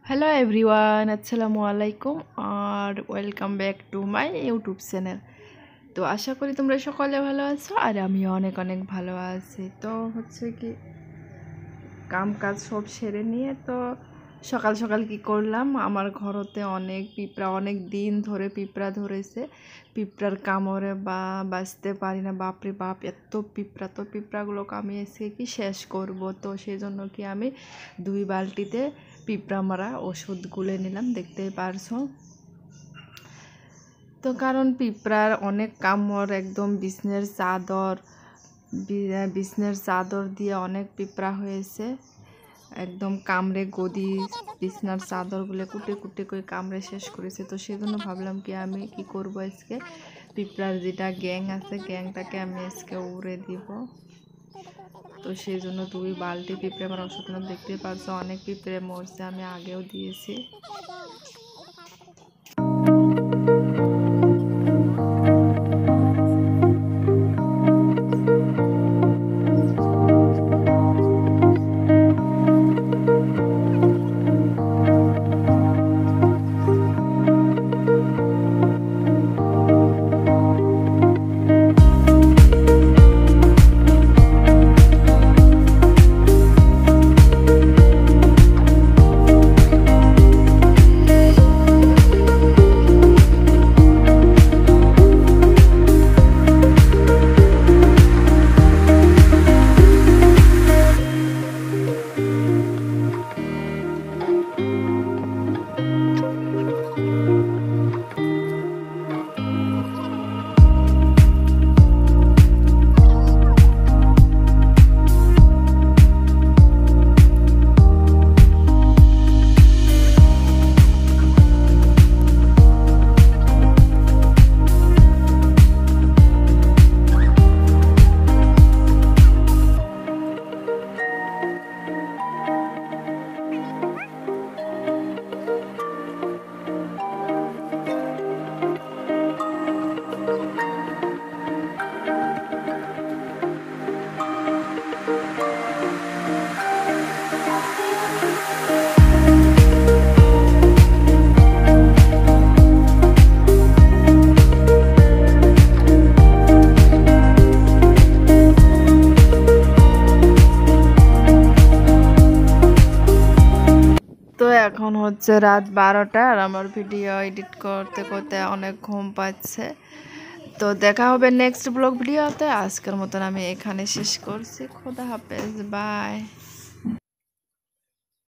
Hello everyone, আসসালামু আলাইকুম আর welcome back to my YouTube channel. তো আশা করি তোমরা সকলে ভালো আছো আর আমি অনেক অনেক ভালো আছি। তো হচ্ছে কি কাম কাজ সব সেরে নিয়ে তো সকাল সকাল কি করলাম, আমার ঘরতে অনেক পিঁপড়া, অনেক দিন ধরে পিঁপড়া ধরেছে। পিঁপড়ার কামড়ে বাঁচতে পারি না, বাপরে বাপ এত পিঁপড়া। তো পিঁপড়াগুলোকে আমি এসে কি শেষ করব, তো সেই জন্য কি আমি 2 বালতিতে পিঁপড়া মারা ওষুধ গুলে নিলাম, দেখতেই পারছো। তো কারণ পিঁপড়ার অনেক কামড়, একদম বিছনের চাদর দিয়ে অনেক পিঁপড়া হয়েছে, একদম কামড়ে গদি বিছনার চাদরগুলো কুটে কুটে করে কামড়ে শেষ করেছে। তো সেজন্য ভাবলাম কি আমি কি করব, আজকে পিঁপড়ার যেটা গ্যাং আছে গ্যাংটাকে আমি আজকে উড়ে দিব। তো সেই জন্য 2 বালতি পিঁপড়ে আমার ওষুধ নিলাম, দেখতে পারছো অনেক পিঁপড়ে মরছে, আমি আগেও দিয়েছি। তো এখন হচ্ছে রাত 12টা আর আমার ভিডিও এডিট করতে করতে অনেক ঘুম পাচ্ছে। তো দেখা হবে নেক্সট ব্লগ ভিডিওতে। আজকের মতন আমি এখানে শেষ করছি। খোদা হাফেজ, বাই।